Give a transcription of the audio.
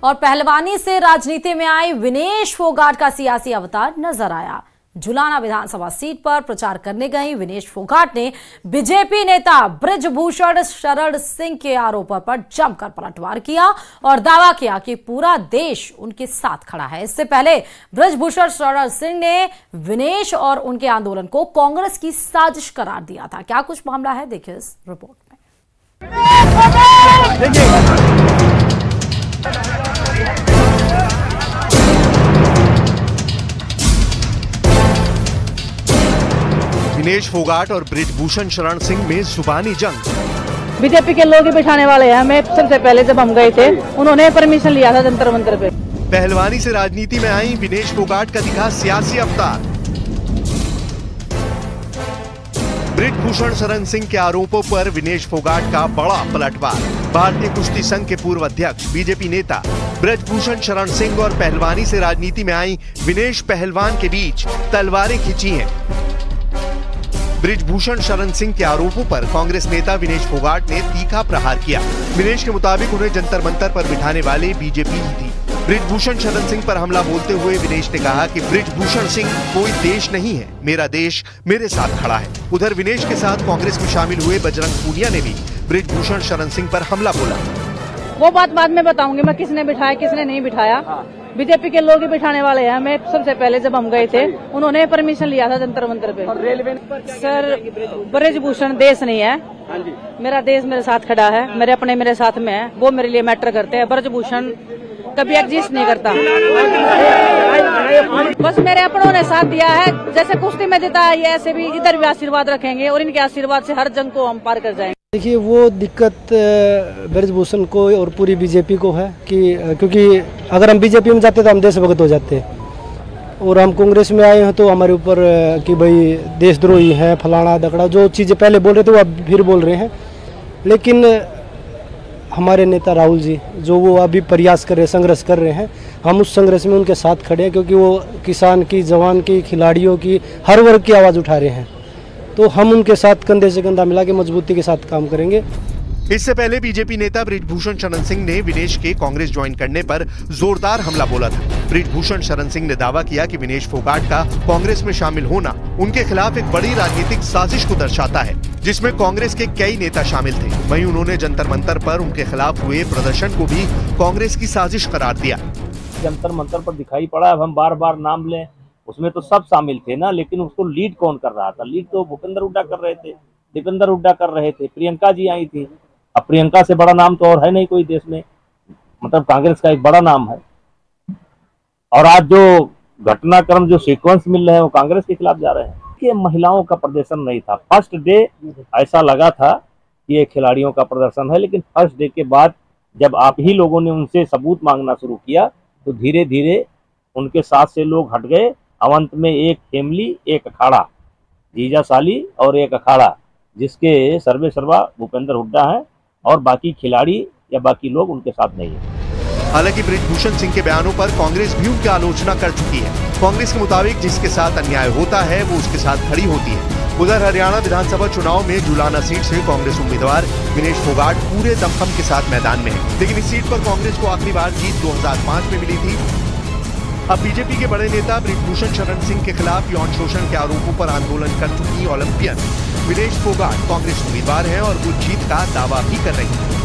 और पहलवानी से राजनीति में आई विनेश फोगाट का सियासी अवतार नजर आया। जुलाना विधानसभा सीट पर प्रचार करने गई विनेश फोगाट ने बीजेपी नेता बृजभूषण शरण सिंह के आरोपों पर जमकर पलटवार किया और दावा किया कि पूरा देश उनके साथ खड़ा है। इससे पहले बृजभूषण शरण सिंह ने विनेश और उनके आंदोलन को कांग्रेस की साजिश करार दिया था। क्या कुछ मामला है, देखिए इस रिपोर्ट में। विनेश फोगाट और बृजभूषण शरण सिंह में जुबानी जंग। बीजेपी के लोग ही बिठाने वाले हैं। हमें सबसे पहले जब हम गए थे उन्होंने परमिशन लिया था जंतर मंतर पे। पहलवानी से राजनीति में आई विनेश फोगाट का दिखा सियासी अवतार। बृजभूषण शरण सिंह के आरोपों पर विनेश फोगाट का बड़ा पलटवार। भारतीय कुश्ती संघ के पूर्व अध्यक्ष बीजेपी नेता बृजभूषण शरण सिंह और पहलवानी से राजनीति में आई विनेश पहलवान के बीच तलवारें खिंची हैं। बृजभूषण शरण सिंह के आरोपों पर कांग्रेस नेता विनेश फोगाट ने तीखा प्रहार किया। विनेश के मुताबिक उन्हें जंतर मंतर पर बिठाने वाले बीजेपी ही थी। बृजभूषण शरण सिंह पर हमला बोलते हुए विनेश ने कहा कि बृजभूषण सिंह कोई देश नहीं है, मेरा देश मेरे साथ खड़ा है। उधर विनेश के साथ कांग्रेस में शामिल हुए बजरंग पूनिया ने भी बृजभूषण शरण सिंह पर हमला बोला। वो बात बाद में बताऊंगी मैं, किसने बिठाया किसने नहीं बिठाया। बीजेपी के लोग ही बिठाने वाले हैं। हमें सबसे पहले जब हम गए थे उन्होंने परमिशन लिया था जंतर मंतर पे। सर, बृजभूषण देश नहीं है, मेरा देश मेरे साथ खड़ा है, मेरे अपने मेरे साथ में है, वो मेरे लिए मैटर करते हैं। बृजभूषण कभी एग्जिस्ट नहीं करता। बस मेरे अपनों ने साथ दिया है, जैसे कुश्ती में देता है ऐसे भी इधर भी आशीर्वाद रखेंगे और इनके आशीर्वाद से हर जंग को हम पार कर जाएंगे। देखिए, वो दिक्कत बृजभूषण को और पूरी बीजेपी को है कि क्योंकि अगर हम बीजेपी में जाते तो हम देशभक्त हो जाते और हम कांग्रेस में आए हैं तो हमारे ऊपर कि भाई देशद्रोही है, फलाना दकड़ा, जो चीज़ें पहले बोल रहे थे वो अब फिर बोल रहे हैं। लेकिन हमारे नेता राहुल जी जो वो अभी प्रयास कर रहे हैं, संघर्ष कर रहे हैं, हम उस संघर्ष में उनके साथ खड़े हैं क्योंकि वो किसान की, जवान की, खिलाड़ियों की, हर वर्ग की आवाज़ उठा रहे हैं। तो हम उनके साथ कंधे से कंधा मिला के मजबूती के साथ काम करेंगे। इससे पहले बीजेपी नेता बृजभूषण शरण सिंह ने विनेश के कांग्रेस ज्वाइन करने पर जोरदार हमला बोला था। बृजभूषण शरण सिंह ने दावा किया कि विनेश फोगाट का कांग्रेस में शामिल होना उनके खिलाफ एक बड़ी राजनीतिक साजिश को दर्शाता है, जिसमें कांग्रेस के कई नेता शामिल थे। वहीं उन्होंने जंतर मंतर पर उनके खिलाफ हुए प्रदर्शन को भी कांग्रेस की साजिश करार दिया। जंतर मंतर पर दिखाई पड़ा, अब हम बार बार नाम लें, उसमें तो सब शामिल थे ना, लेकिन उसको लीड कौन कर रहा था? लीड तो भूपेंद्र हुड्डा कर रहे थे, दीपेंद्र हुड्डा कर रहे थे, प्रियंका जी आई थी। अब प्रियंका से बड़ा नाम तो और है नहीं कोई देश में, मतलब कांग्रेस का एक बड़ा नाम है। और आज जो घटनाक्रम, जो सीक्वेंस मिल रहे हैं वो कांग्रेस के खिलाफ जा रहे हैं। कि महिलाओं का प्रदर्शन नहीं था। फर्स्ट डे ऐसा लगा था कि ये खिलाड़ियों का प्रदर्शन है, लेकिन फर्स्ट डे के बाद जब आप ही लोगों ने उनसे सबूत मांगना शुरू किया तो धीरे धीरे उनके साथ से लोग हट गए। अवंत में एक फैमिली, एक अखाड़ा, जीजा साली और एक अखाड़ा, जिसके सर्वे सर्वा भूपेंद्र हुड्डा है और बाकी खिलाड़ी या बाकी लोग उनके साथ नहीं है। हालांकि बृजभूषण सिंह के बयानों पर कांग्रेस भी उनकी आलोचना कर चुकी है। कांग्रेस के मुताबिक जिसके साथ अन्याय होता है वो उसके साथ खड़ी होती है। उधर हरियाणा विधानसभा चुनाव में जुलाना सीट से कांग्रेस उम्मीदवार विनेश फोगाट पूरे दमखम के साथ मैदान में है, लेकिन इस सीट पर कांग्रेस को आखिरी बार जीत 2005 में मिली थी। अब बीजेपी के बड़े नेता बृजभूषण शरण सिंह के खिलाफ यौन शोषण के आरोपों पर आंदोलन कर चुकी ओलंपियन विनेश फोगाट कांग्रेस उम्मीदवार हैं और वो जीत का दावा भी कर रही है।